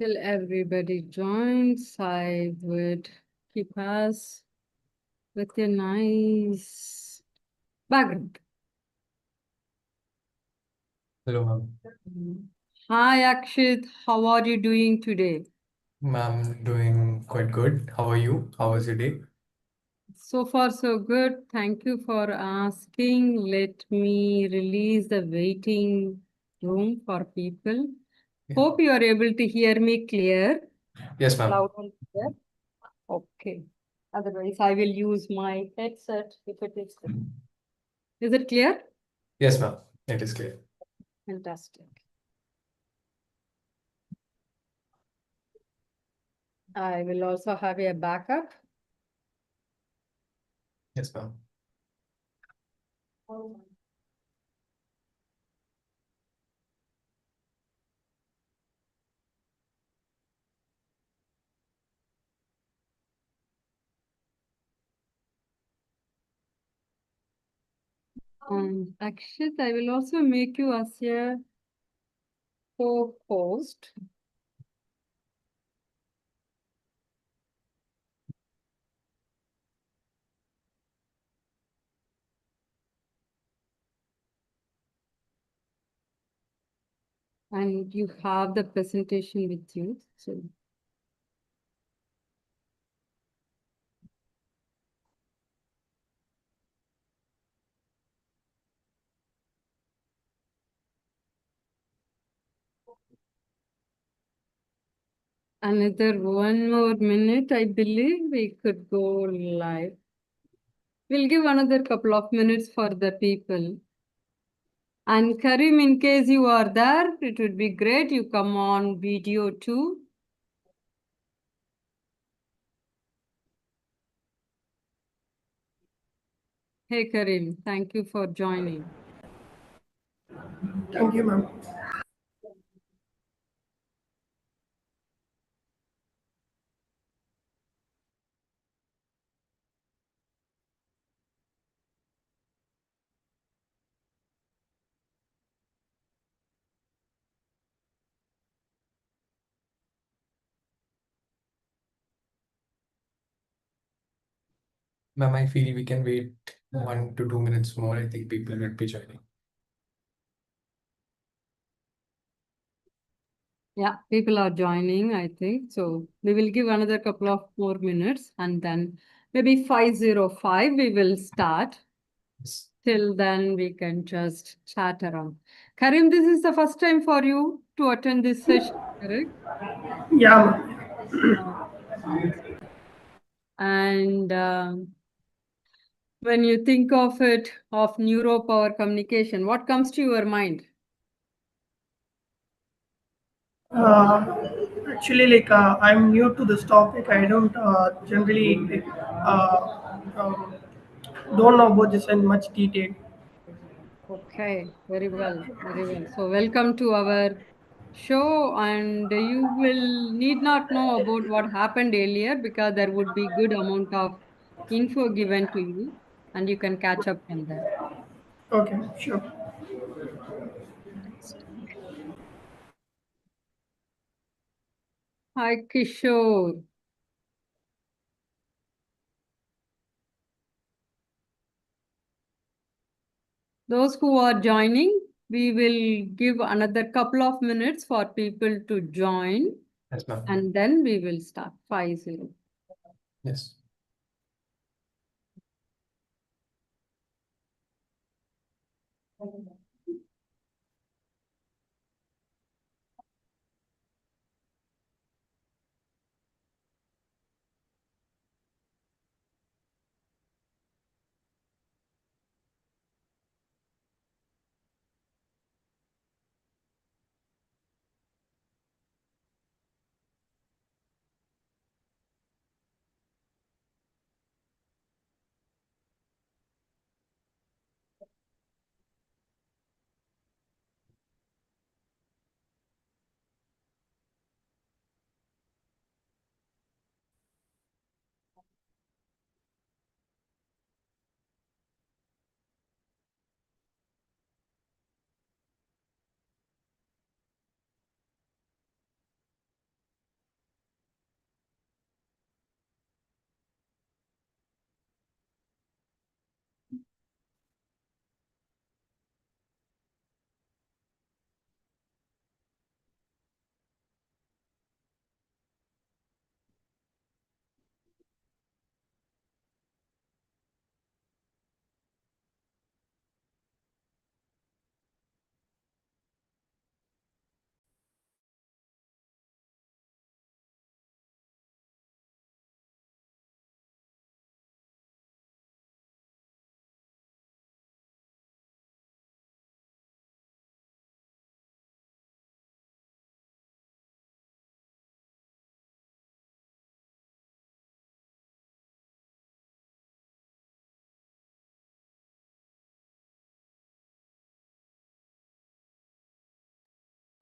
Till everybody joins, I would keep us with a nice background. Hello, ma'am. Hi, Akshit. How are you doing today? Ma'am, doing quite good. How are you? How was your day? So far, so good. Thank you for asking. Let me release the waiting room for people. Yeah. Hope you are able to hear me clear, Yes, ma'am. loud and clear. Okay. Otherwise, I will use my headset if it is clear. Is it clear? Yes, ma'am. It is clear. Fantastic. I will also have a backup. Yes, ma'am. And Akshit, I will also make you as a co-host. And you have the presentation with you. So another 1 more minute, I believe we could go live. We'll give another couple of minutes for the people. And Karim, in case you are there, it would be great. You come on video too. Hey Karim, thank you for joining. Thank you, ma'am. Ma'am, I feel we can wait 1 to 2 minutes more. I think people will be joining. Yeah, people are joining, I think. So we will give another couple of more minutes and then maybe 5:05 we will start. Yes. Till then we can just chat around. Karim, this is the first time for you to attend this session, correct? Yeah, ma'am. And when you think of it, of neuro power communication, what comes to your mind? Actually, I'm new to this topic. I don't generally don't know about this in much detail. Okay, very well, very well. So welcome to our show, and you will need not know about what happened earlier because there would be good amount of info given to you, and you can catch up on that. Okay, sure. Hi, Kishore. Those who are joining, we will give another couple of minutes for people to join, Yes, ma'am. and then we will start 5:0. Yes.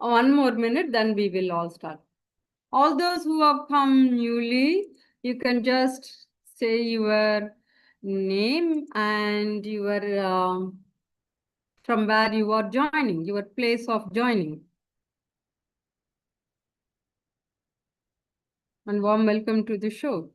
One more minute, then we will all start. All those who have come newly, you can just say your name and your from where you are joining, your place of joining. And warm welcome to the show.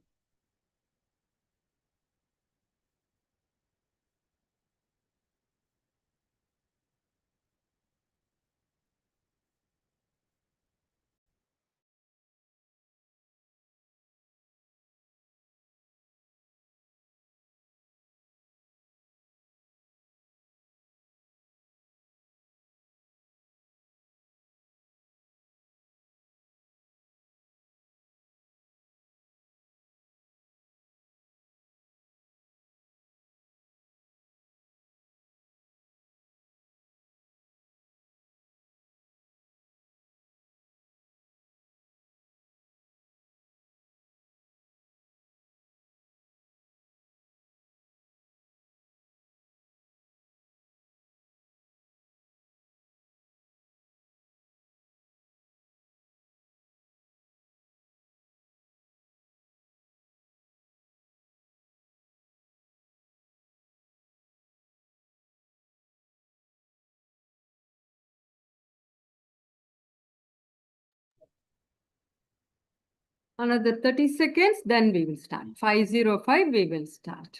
Another 30 seconds, then we will start. 5:05, we will start.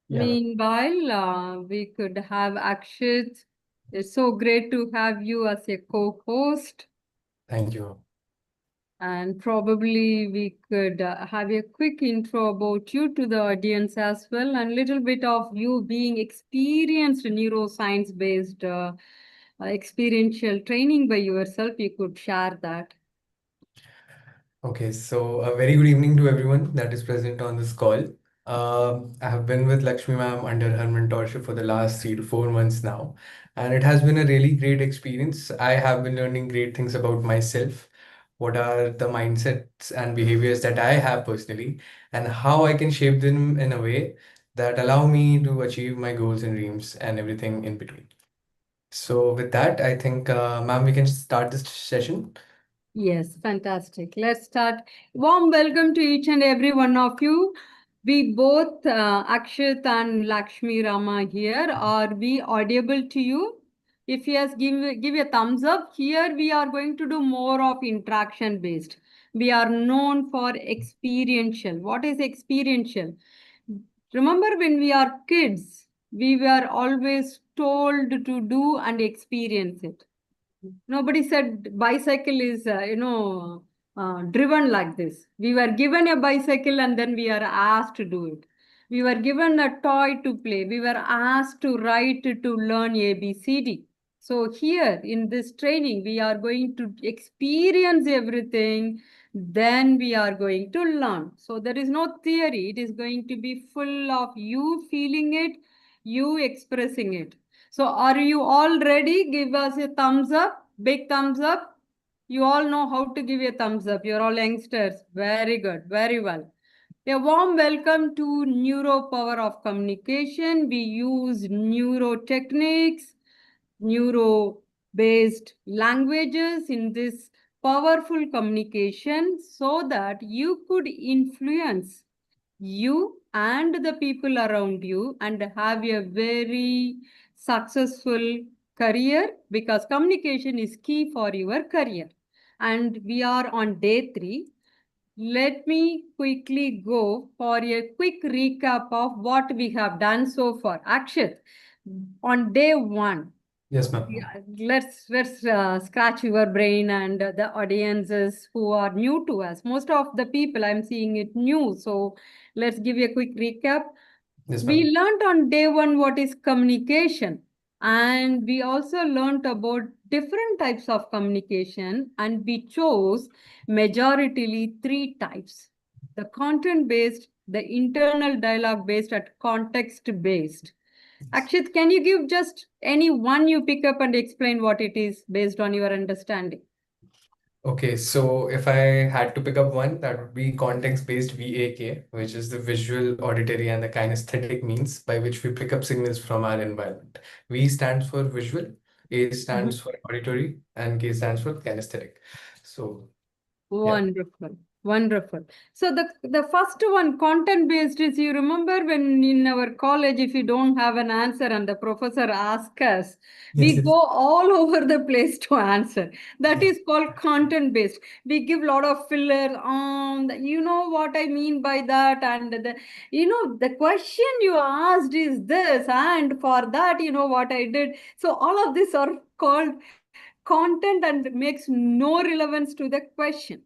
Yeah. Meanwhile, we could have Akshit. It's so great to have you as a co-host. Thank you. And probably we could have a quick intro about you to the audience as well, and little bit of you being experienced neuroscience-based experiential training by yourself. You could share that. Okay, so a very good evening to everyone that is present on this call. I have been with Lakshmi ma'am under her mentorship for the last 3 to 4 months now, and it has been a really great experience. I have been learning great things about myself, what are the mindsets and behaviors that I have personally, and how I can shape them in a way that allow me to achieve my goals and dreams and everything in between. So with that, I think, ma'am, we can start this session. Yes, fantastic. Let's start. Warm welcome to each and every one of you. We both, Akshit and Lakshmi Rama here. Are we audible to you? If yes, give a thumbs up. Here we are going to do more of interaction based. We are known for experiential. What is experiential? Remember when we are kids, we were always told to do and experience it. Nobody said bicycle is, driven like this. We were given a bicycle and then we are asked to do it. We were given a toy to play. We were asked to write to learn ABCD. So here in this training, we are going to experience everything. Then we are going to learn. So there is no theory. It is going to be full of you feeling it, you expressing it. So are you all ready? Give us a thumbs up, big thumbs up. You all know how to give a thumbs up. You're all youngsters. Very good, very well. A warm welcome to Neuro Power of Communication. We use neuro techniques, neuro-based languages in this powerful communication so that you could influence you and the people around you and have a very successful career, because communication is key for your career. And we are on day 3. Let me quickly go for a quick recap of what we have done so far. Akshit, on day 1, Yes, ma'am. yeah, let's scratch your brain and the audiences who are new to us. Most of the people I'm seeing it new. So let's give you a quick recap. Yes, We ma'am. learned on day 1 what is communication, and we also learned about different types of communication, and we chose majoritarily 3 types: the content based, the internal dialogue based, and context based. Akshit, can you give just any one you pick up and explain what it is based on your understanding? Okay, so if I had to pick up one, that would be context-based VAK, which is the visual, auditory, and the kinesthetic means by which we pick up signals from our environment. V stands for visual, A stands for auditory and K stands for kinesthetic. So yeah. Wonderful, wonderful. So the first one, content based, is, you remember when in our college, if you don't have an answer and the professor asks us, Yes, we yes. go all over the place to answer. That is called content based. We give a lot of filler on, you know what I mean by that, and the question you asked is this, and for that, you know what I did. So all of these are called content and makes no relevance to the question.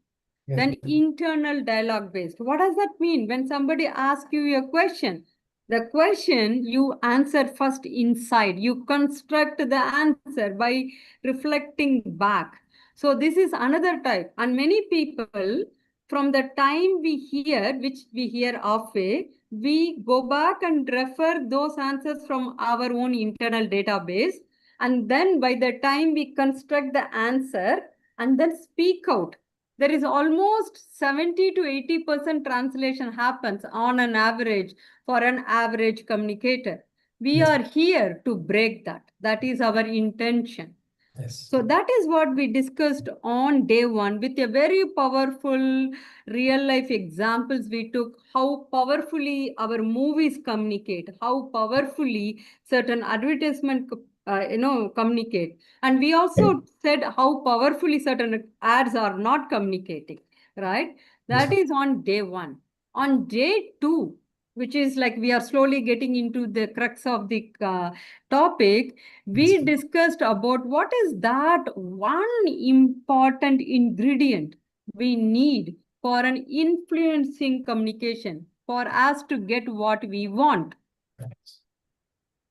Yes. Then internal dialogue based. What does that mean? When somebody asks you a question, the question you answer first inside. You construct the answer by reflecting back. So this is another type. And many people, from the time we hear, which we hear halfway, we go back and refer those answers from our own internal database. And then by the time we construct the answer and then speak out, there is almost 70 to 80% translation happens on an average for an average communicator. We Yes. are here to break that. That is our intention. Yes. So that is what we discussed on day one with a very powerful real life examples. We took how powerfully our movies communicate, how powerfully certain advertisement communicate. And we also said how powerfully certain ads are not communicating, right? Yes. That is on day one. On day two, which is like we are slowly getting into the crux of the topic, we discussed about what is that one important ingredient we need for an influencing communication for us to get what we want. Yes.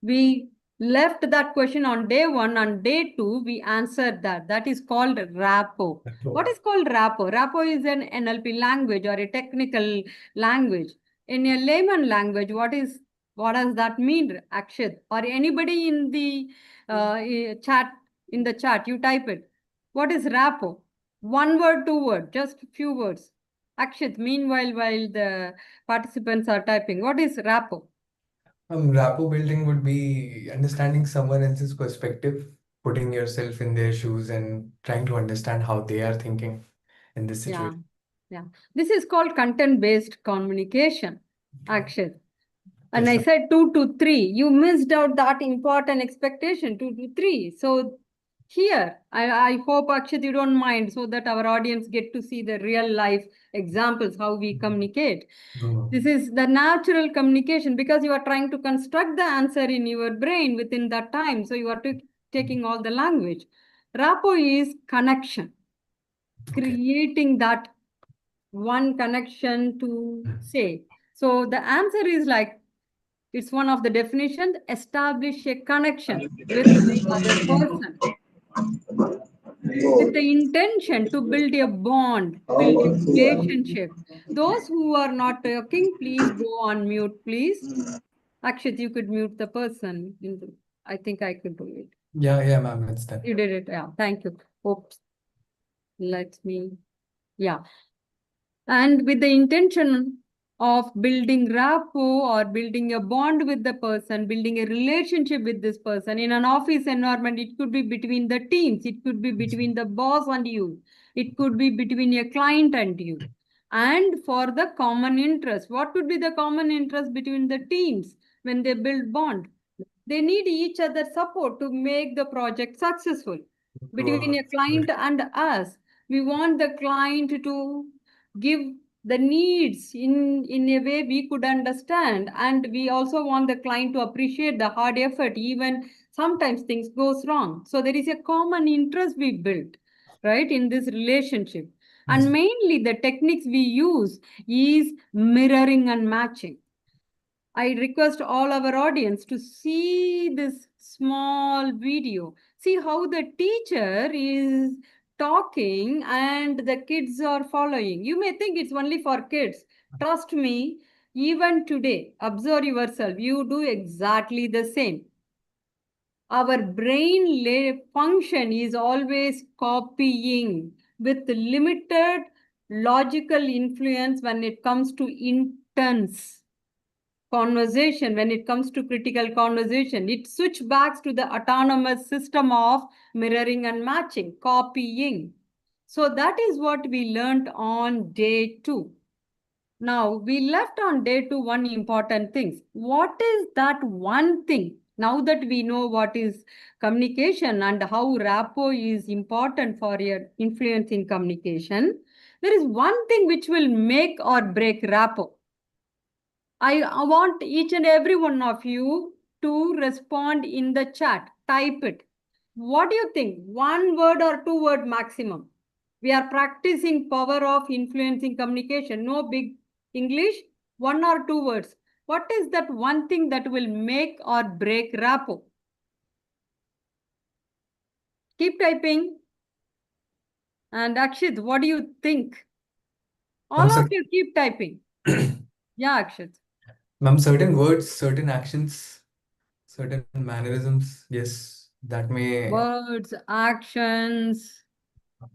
We left that question on day one. On day two, we answered that. That is called rapport. What is called rapport? Rapport is an NLP language or a technical language. In a layman language, what does that mean, Akshit? Or anybody in the chat, you type it. What is rapport? One word, two word, just few words. Akshit, meanwhile, while the participants are typing, what is rapport? Rapport building would be understanding someone else's perspective, putting yourself in their shoes and trying to understand how they are thinking in this Yeah, situation. yeah. This is called content-based communication, Akshay. And Yes, I ma'am. said 2 to 3. You missed out that important expectation, 2 to 3. So here, I hope, Akshay, you don't mind, so that our audience get to see the real life examples, how we communicate. No, no. This is the natural communication because you are trying to construct the answer in your brain within that time. So you are taking all the language. Rapport is connection, Okay. creating that one connection to say. So the answer is like, it's one of the definitions, establish a connection with the other person with the intention to build a bond, build a relationship. Those who are not talking, please go on mute, please. Akshit, you could mute the person. I think I could do it. Yeah, ma'am, it's done. You did it. Yeah, thank you. Oops. Let me, yeah. And with the intention of building rapport or building a bond with the person, building a relationship with this person in an office environment. It could be between the teams, it could be between the boss and you, it could be between a client and you. And for the common interest, what could be the common interest between the teams when they build bond? They need each other's support to make the project successful. Between a client and us, we want the client to give the needs in a way we could understand, and we also want the client to appreciate the hard effort even sometimes things goes wrong. So there is a common interest we built, right, in this relationship. Yes. And mainly the techniques we use is mirroring and matching. I request all our audience to see this small video. See how the teacher is talking and the kids are following. You may think it's only for kids. Trust me, even today, observe yourself. You do exactly the same. Our brain function is always copying with limited logical influence when it comes to intents. conversation, when it comes to critical conversation, it switch back to the autonomous system of mirroring and matching, copying. So that is what we learned on day 2. Now, we left on day 2 one important thing. What is that one thing? Now that we know what is communication and how rapport is important for your influencing communication, there is one thing which will make or break rapport. I want each and every one of you to respond in the chat. Type it. What do you think? 1 word or 2 word maximum? We are practicing power of influencing communication. No big English. 1 or 2 words. What is that one thing that will make or break rapport? Keep typing. And Akshit, what do you think? All Ma'am, of you keep typing. Yeah, Akshit. ma'am, certain words, certain actions, certain mannerisms, yes, that may. Words, actions.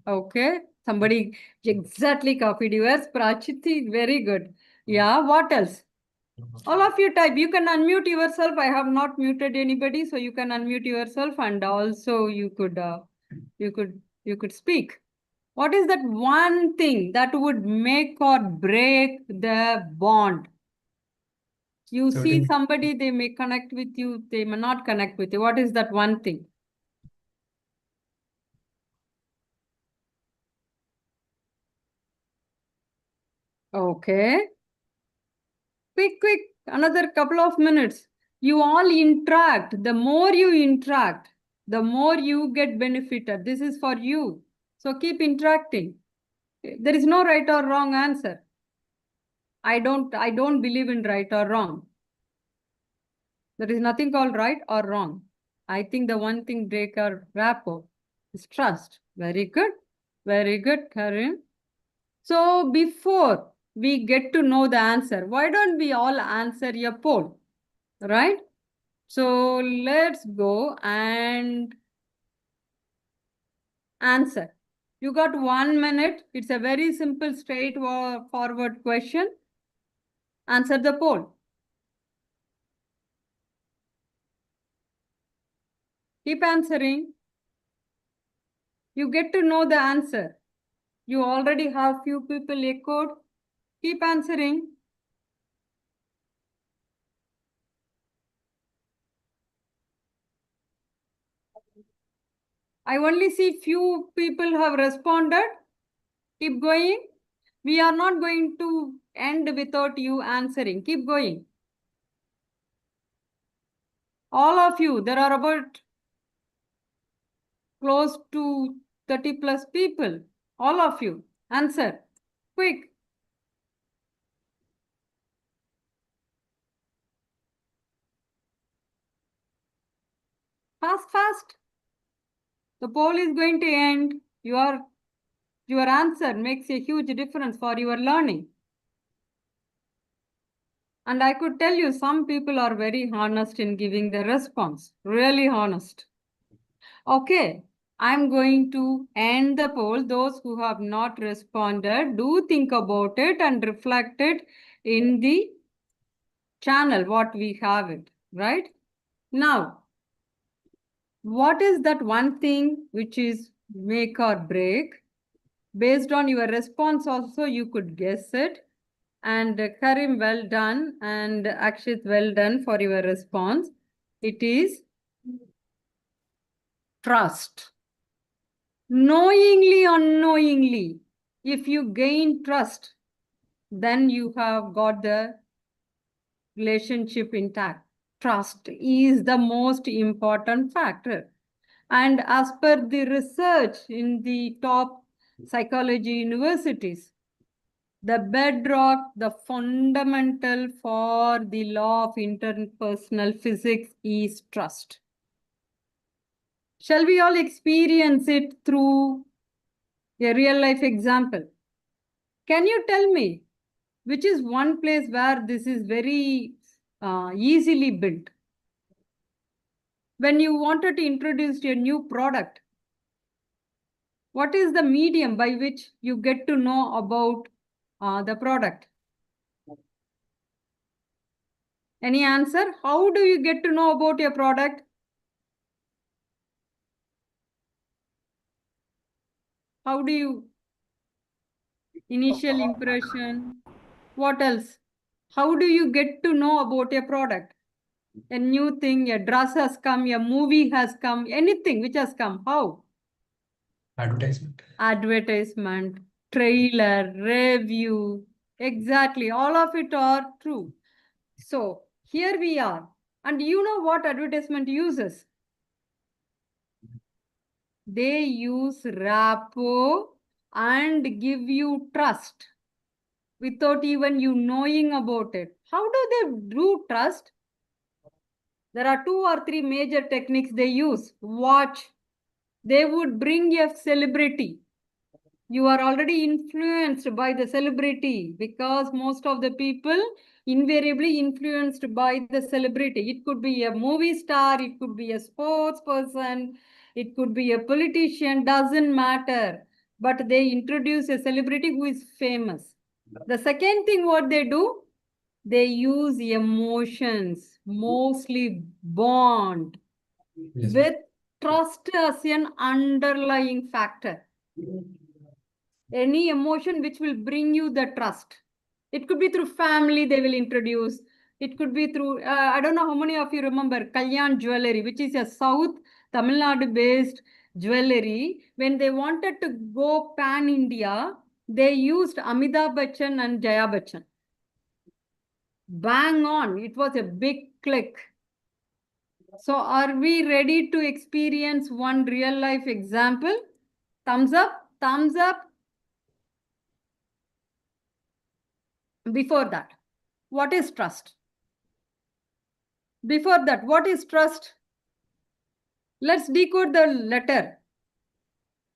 Okay. Somebody exactly copied yours. Prachiti, very good. Yeah, what else? All of you type. You can unmute yourself. I have not muted anybody, so you can unmute yourself, and also you could speak. What is that one thing that would make or break the bond? You see Certain. somebody, they may connect with you, they may not connect with you. What is that one thing? Okay. Quick, another couple of minutes. You all interact. The more you interact, the more you get benefited. This is for you. So keep interacting. There is no right or wrong answer. I don't believe in right or wrong. There is nothing called right or wrong. I think the one thing break our rapport is trust. Very good. Very good, Karim. So before we get to know the answer, why don't we all answer a poll, right? So let's go and answer. You got 1 minute. It's a very simple, straightforward question. Answer the poll. Keep answering. You get to know the answer. You already have few people echoed. Keep answering. I only see few people have responded. Keep going. We are not going to end without you answering. Keep going. All of you, there are about close to 30 plus people. All of you, answer. Quick. Fast. The poll is going to end. Your answer makes a huge difference for your learning. And I could tell you some people are very honest in giving the response. Really honest. Okay. I'm going to end the poll. Those who have not responded, do think about it and reflect it in the channel, what we have it, right? Now, what is that one thing which is make or break? Based on your response also, you could guess it. And Karim, well done. And Akshit, well done for your response. It is trust. Knowingly, unknowingly, if you gain trust, then you have got the relationship intact. Trust is the most important factor. And as per the research in the top psychology universities, the bedrock, the fundamental for the law of interpersonal physics is trust. Shall we all experience it through a real life example? Can you tell me which is one place where this is very easily built? When you wanted to introduce your new product, what is the medium by which you get to know about the product? Any answer? How do you get to know about your product? How do you initial impression? What else? How do you get to know about your product? A new thing, a dress has come, a movie has come, anything which has come. How? Advertisement. Advertisement, trailer, review. Exactly. All of it are true. So here we are. And you know what advertisement uses? They use rapport and give you trust without even you knowing about it. How do they do trust? There are 2 or 3 major techniques they use. Watch. They would bring a celebrity. You are already influenced by the celebrity because most of the people invariably influenced by the celebrity. It could be a movie star, it could be a sports person, it could be a politician, doesn't matter. But they introduce a celebrity who is famous. The second thing what they do, they use emotions, mostly bond Yes. with trust as an underlying factor. Any emotion which will bring you the trust. It could be through family, they will introduce. It could be through, I don't know how many of you remember Kalyan Jewelry, which is a South Tamil Nadu based jewelry. When they wanted to go pan India, they used Amitabh Bachchan and Jaya Bachchan. Bang on, it was a big click. So are we ready to experience one real life example? Thumbs up, thumbs up. Before that, what is trust? Before that, what is trust? Let's decode the letter.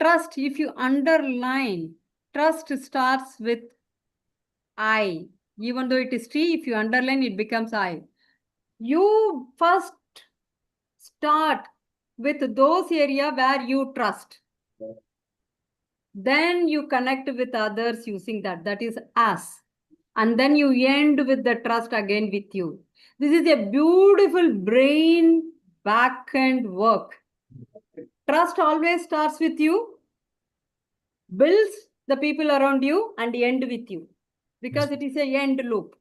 Trust, if you underline, trust starts with I. Even though it is T, if you underline, it becomes I. You first start with those area where you trust. Then you connect with others using that. That is us. And then you end with the trust again with you. This is a beautiful brain back end work. Trust always starts with you, builds the people around you, and end with you. Because it is a end loop.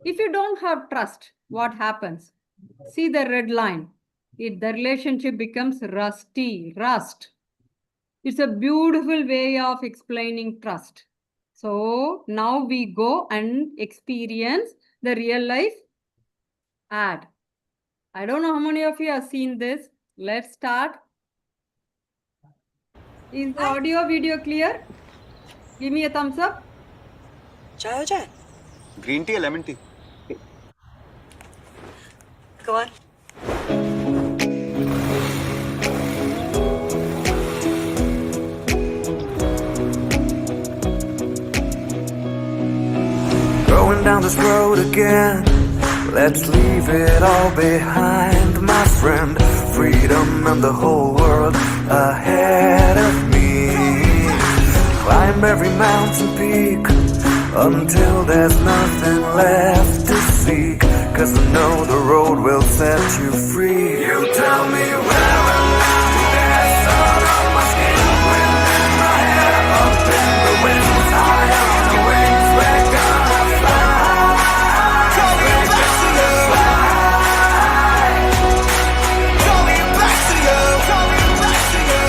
If you don't have trust, what happens? See the red line. The relationship becomes rusty, rust. It's a beautiful way of explaining trust. So now we go and experience the real life ad. I don't know how many of you have seen this. Let's start. Is the audio video clear? Give me a thumbs up. चाय हो जाए green tea या lemon tea Come on. Going down this road again. Let's leave it all behind, my friend. Freedom and the whole world ahead of me. Climb every mountain peak until there's nothing left to seek. 'Cause I know the road will set you free. You tell me where am I? There's salt on my skin, wind in my hair, up in the winds, high on the wings, we're gonna fly. Coming back to you. Coming back to you. Coming back to you.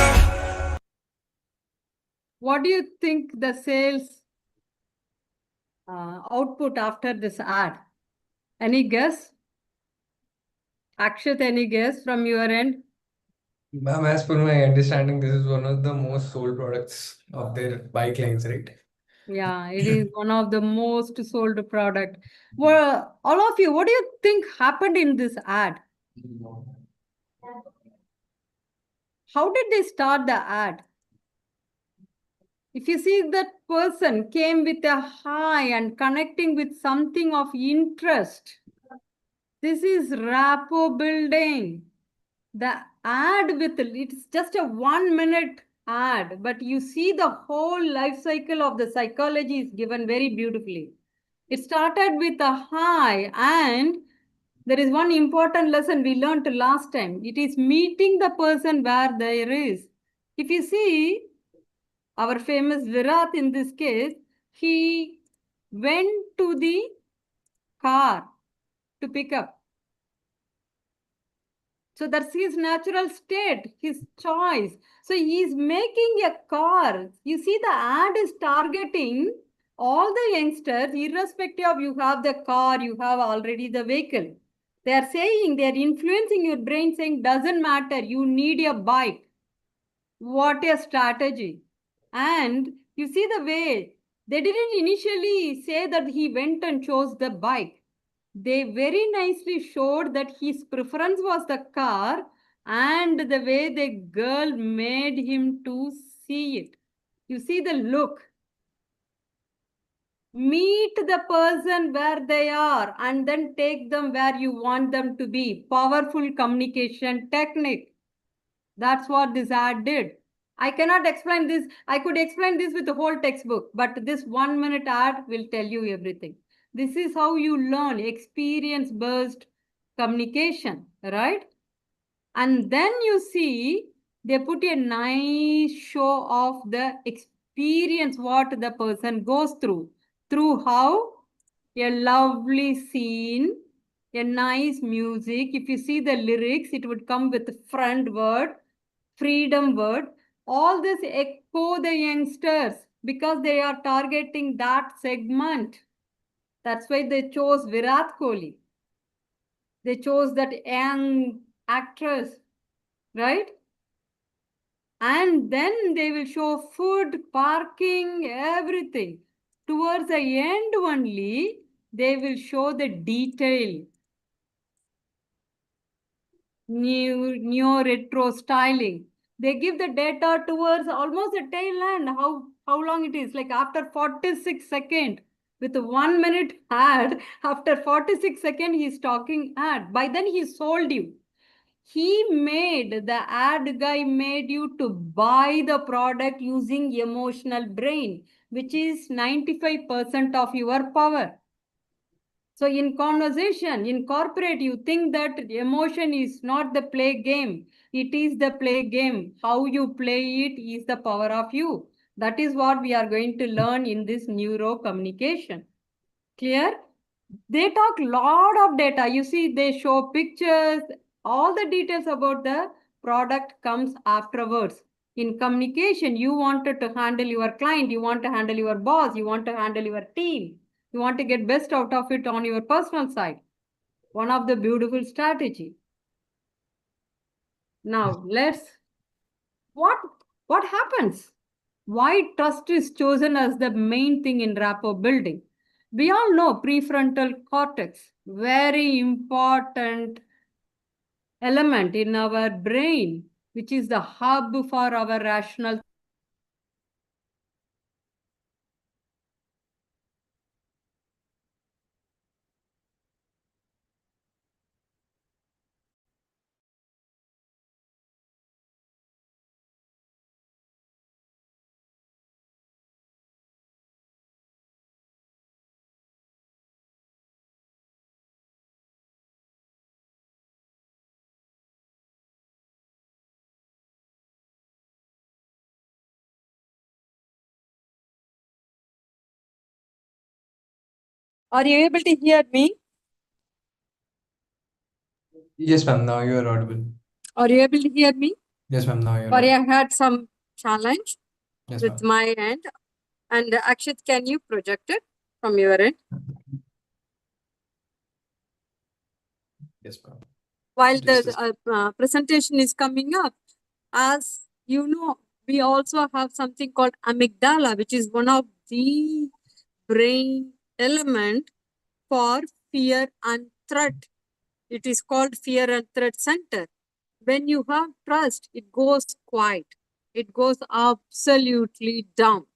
What do you think the sales output after this ad? Any guess? Akshat, any guess from your end? Ma'am, as per my understanding, this is one of the most sold products of their bike lines, right? Yeah, it is one of the most sold product. Well, all of you, what do you think happened in this ad? How did they start the ad? If you see that person came with a high and connecting with something of interest, this is rapport building. The ad with it's just a 1 minute ad, but you see the whole life cycle of the psychology is given very beautifully. It started with a high and There is one important lesson we learned last time. It is meeting the person where there is. If you see our famous Virat in this case, he went to the car to pick up. So that's his natural state, his choice. So he's making a car. You see, the ad is targeting all the youngsters, irrespective of you have the car, you have already the vehicle. They are saying, they are influencing your brain, saying, doesn't matter, you need a bike. What a strategy. And you see the way they didn't initially say that he went and chose the bike. They very nicely showed that his preference was the car and the way the girl made him to see it. You see the look. Meet the person where they are and then take them where you want them to be. Powerful communication technique. That's what this ad did. I cannot explain this. I could explain this with the whole textbook, but this 1 minute ad will tell you everything. This is how you learn experience-based communication, right? And then you see, they put a nice show of the experience, what the person goes through how a lovely scene, a nice music. If you see the lyrics, it would come with friend word, freedom word. All this echo the youngsters because they are targeting that segment. That's why they chose Virat Kohli. They chose that young actress, right? And then they will show food, parking, everything. Towards the end only, they will show the detail. New retro styling. They give the data towards almost the tail end, how long it is. Like after 46 seconds, with a 1 minute ad, after 46 seconds, he's talking ad. By then he sold you. The ad guy made you to buy the product using emotional brain, which is 95% of your power. So in conversation, in corporate, you think that emotion is not the play game. It is the play game. How you play it is the power of you. That is what we are going to learn in this neuro-communication. Clear? They talk lot of data. You see, they show pictures, all the details about the product comes afterwards. In communication, you wanted to handle your client, you want to handle your boss, you want to handle your team. You want to get best out of it on your personal side. One of the beautiful strategy. Now, what happens? Why trust is chosen as the main thing in rapport building? We all know prefrontal cortex, very important element in our brain, which is the hub for our rational. Are you able to hear me? Yes, ma'am. Now you are audible. Are you able to hear me? Yes, ma'am. Now you are Or audible. I had some challenge Yes, with ma'am. my end. And Akshit, can you project it from your end? Yes, ma'am. While Just the presentation is coming up, as you know, we also have something called amygdala, which is one of the brain element for fear and threat. It is called fear and threat center. When you have trust, it goes quiet. It goes absolutely down.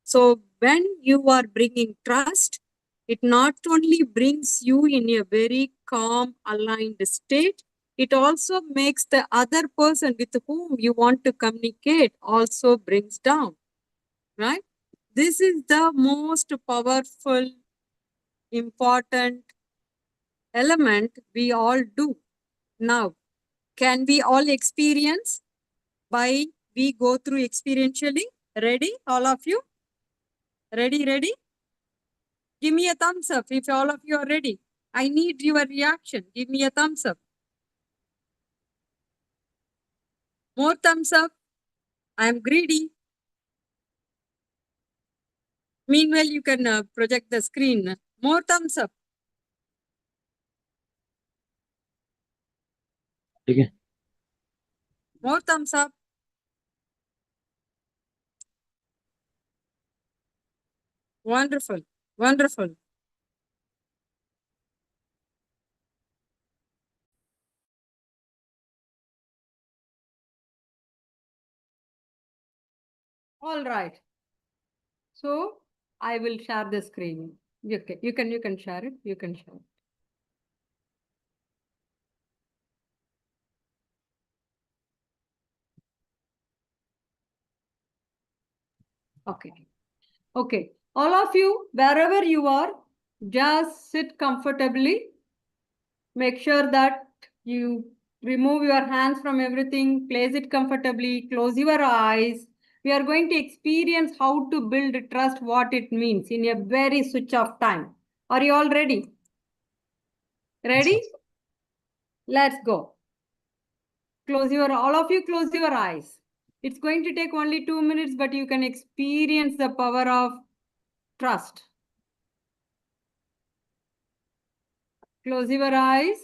So when you are bringing trust, it not only brings you in a very calm, aligned state, it also makes the other person with whom you want to communicate also brings down, right? This is the most powerful, important element we all do. Now, can we all experience by we go through experientially? Ready, all of you? Ready? Give me a thumbs up if all of you are ready. I need your reaction. Give me a thumbs up. More thumbs up. I am greedy. Meanwhile, you can project the screen. More thumbs up. Okay. More thumbs up. Wonderful. Wonderful. All right. So I will share the screen. Okay, you can share it. You can share it. Okay. Okay. All of you, wherever you are, just sit comfortably. Make sure that you remove your hands from everything, place it comfortably, close your eyes. We are going to experience how to build trust, what it means in a very switch off time. Are you all ready? Ready? Let's go. All of you close your eyes. It's going to take only 2 minutes, but you can experience the power of trust. Close your eyes.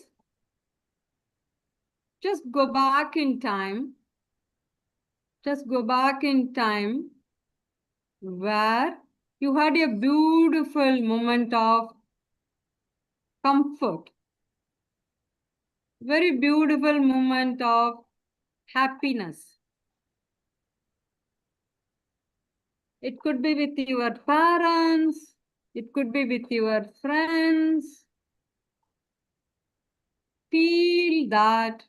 Just go back in time. Just go back in time where you had a beautiful moment of comfort. Very beautiful moment of happiness. It could be with your parents. It could be with your friends. Feel that.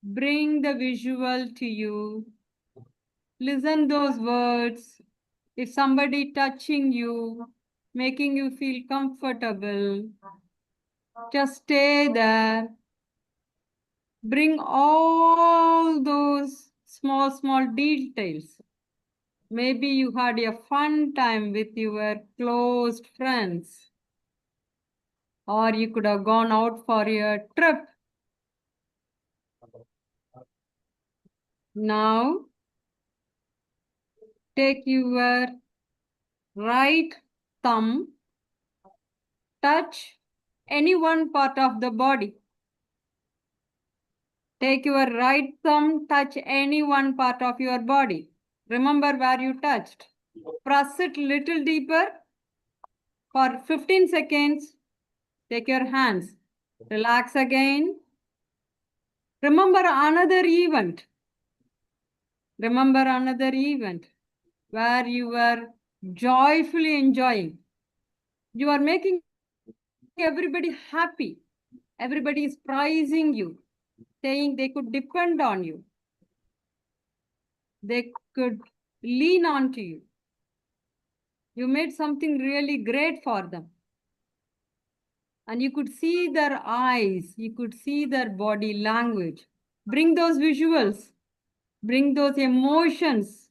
Bring the visual to you. Listen those words. If somebody touching you, making you feel comfortable, just stay there. Bring all those small details. Maybe you had a fun time with your close friends, or you could have gone out for a trip. Now, take your right thumb, touch any one part of the body. Take your right thumb, touch any one part of your body. Remember where you touched. Press it little deeper for 15 seconds. Take your hands. Relax again. Remember another event. Remember another event where you were joyfully enjoying. You are making everybody happy. Everybody is praising you, saying they could depend on you. They could lean on to you. You made something really great for them. And you could see their eyes, you could see their body language. Bring those visuals, bring those emotions.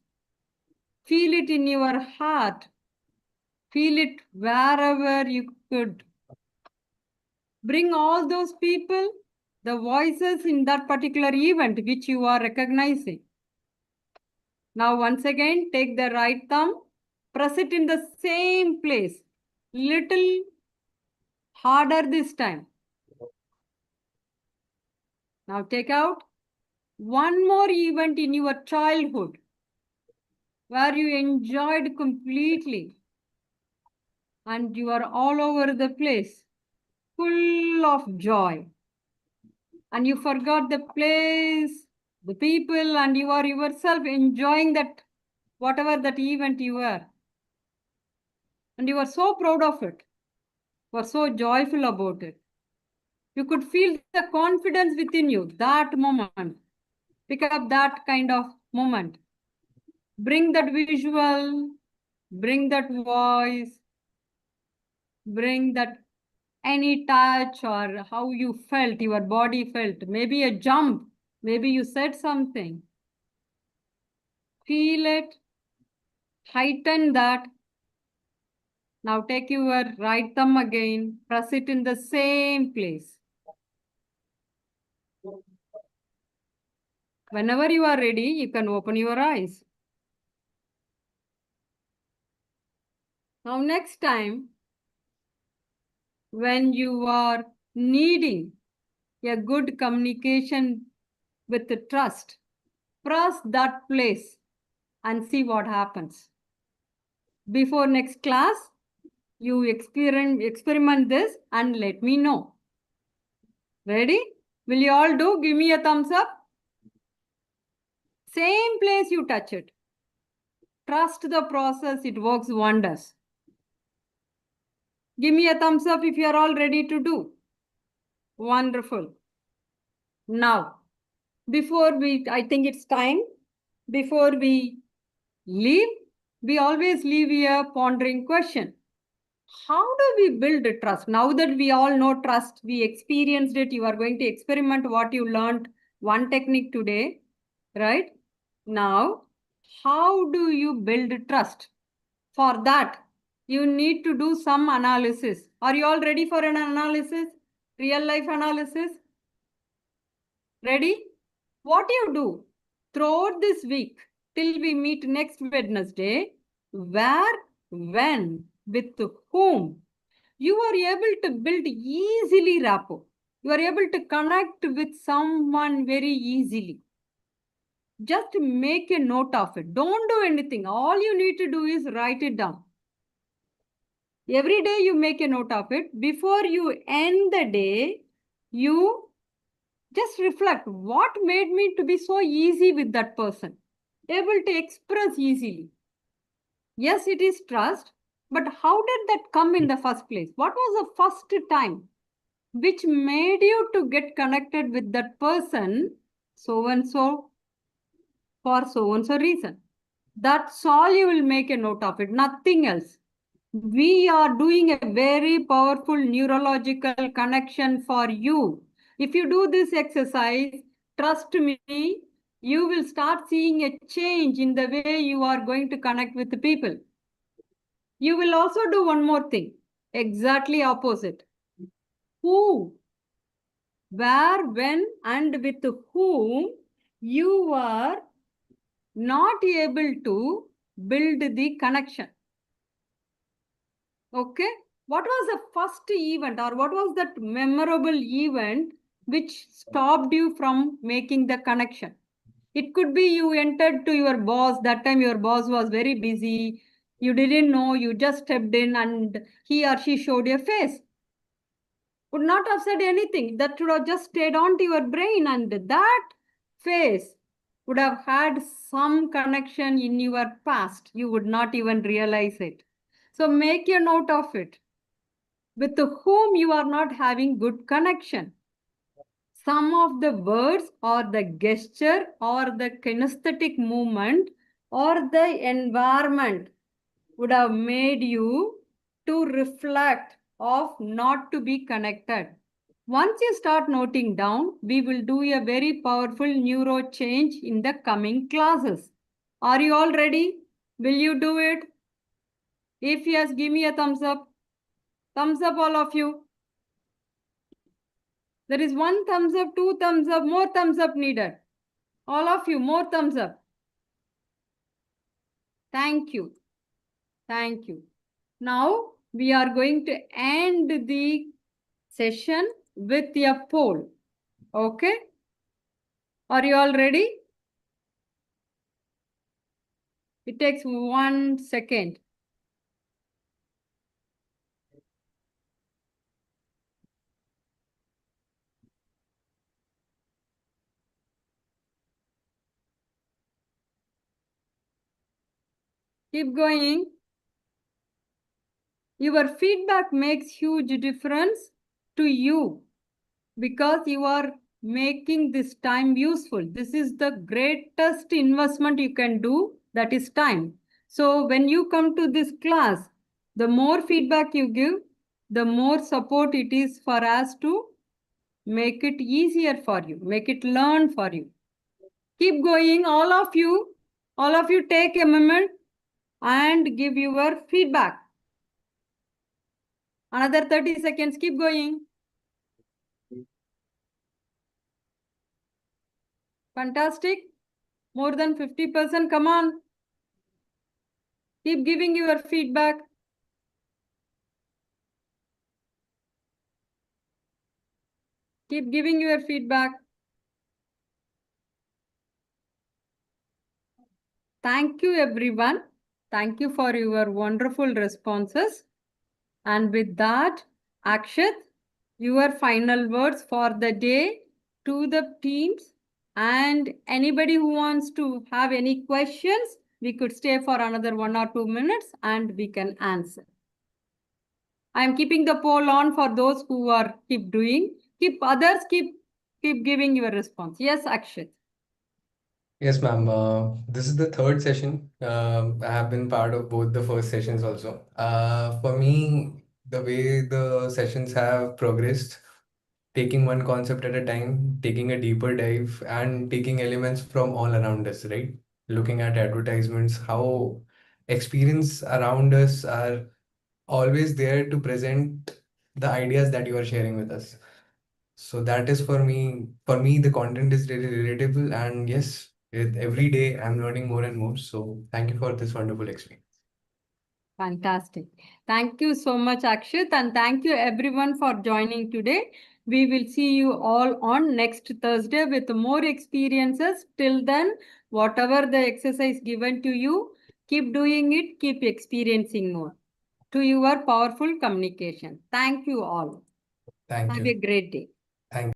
Feel it in your heart. Feel it wherever you could. Bring all those people, the voices in that particular event which you are recognizing. Now, once again, take the right thumb, press it in the same place, little harder this time. Now, take out one more event in your childhood where you enjoyed completely and you are all over the place, full of joy. And you forgot the place, the people, and you are yourself enjoying that, whatever that event you were. And you are so proud of it. You are so joyful about it. You could feel the confidence within you, that moment. Pick up that kind of moment. Bring that visual, bring that voice, bring that any touch or how you felt, your body felt, maybe a jump, maybe you said something. Feel it, heighten that. Now take your right thumb again, press it in the same place. Whenever you are ready, you can open your eyes. Now next time, when you are needing a good communication with the trust, press that place and see what happens. Before next class, you experiment this and let me know. Ready? Will you all do? Give me a thumbs up. Same place you touch it. Trust the process, it works wonders. Give me a thumbs up if you are all ready to do. Wonderful. Now, I think it's time, before we leave, we always leave a pondering question. How do we build trust? Now that we all know trust, we experienced it, you are going to experiment what you learned, one technique today, right? Now, how do you build trust? For that, you need to do some analysis. Are you all ready for an analysis? Real life analysis? Ready? What you do throughout this week till we meet next Wednesday, where, when, with whom, you are able to build easily rapport. You are able to connect with someone very easily. Just make a note of it. Don't do anything. All you need to do is write it down. Every day you make a note of it. Before you end the day, you just reflect what made me to be so easy with that person, able to express easily. Yes, it is trust, but how did that come in the first place? What was the first time which made you to get connected with that person, so and so, for so and so reason? That's all you will make a note of it, nothing else. We are doing a very powerful neurological connection for you. If you do this exercise, trust me, you will start seeing a change in the way you are going to connect with the people. You will also do one more thing, exactly opposite. Who, where, when, and with whom you are not able to build the connection. Okay, what was the first event or what was that memorable event which stopped you from making the connection? It could be you entered to your boss, that time your boss was very busy, you didn't know, you just stepped in and he or she showed your face. Would not have said anything, that would have just stayed on to your brain, and that face would have had some connection in your past. You would not even realize it. So make a note of it. With whom you are not having good connection. Some of the words or the gesture or the kinesthetic movement or the environment would have made you to reflect of not to be connected. Once you start noting down, we will do a very powerful neuro change in the coming classes. Are you all ready? Will you do it? If yes, give me a thumbs up. Thumbs up, all of you. There is one thumbs up, two thumbs up, more thumbs up needed. All of you, more thumbs up. Thank you. Thank you. Now we are going to end the session with a poll. Okay? Are you all ready? It takes 1 second. Keep going. Your feedback makes huge difference to you because you are making this time useful. This is the greatest investment you can do, that is time. So when you come to this class, the more feedback you give, the more support it is for us to make it easier for you, make it learn for you. Keep going, all of you take a moment and give your feedback. Another 30 seconds, keep going. Fantastic. More than 50%, come on. Keep giving your feedback. Keep giving your feedback. Thank you, everyone. Thank you for your wonderful responses. And with that, Akshat, your final words for the day to the teams and anybody who wants to have any questions, we could stay for another 1 or 2 minutes and we can answer. I am keeping the poll on for those who are keep doing. Keep giving your response. Yes, Akshat. Yes, ma'am. This is the third session. I have been part of both the first sessions also. For me, the way the sessions have progressed, taking one concept at a time, taking a deeper dive, and taking elements from all around us, right? Looking at advertisements, how experience around us are always there to present the ideas that you are sharing with us. So that is for me, the content is really relatable. And yes, every day I'm learning more and more. So thank you for this wonderful experience. Fantastic. Thank you so much, Akshat, and thank you everyone for joining today. We will see you all on next Thursday with more experiences. Till then, whatever the exercise given to you, keep doing it, keep experiencing more to your powerful communication. Thank you all. Thank Have you. a great day.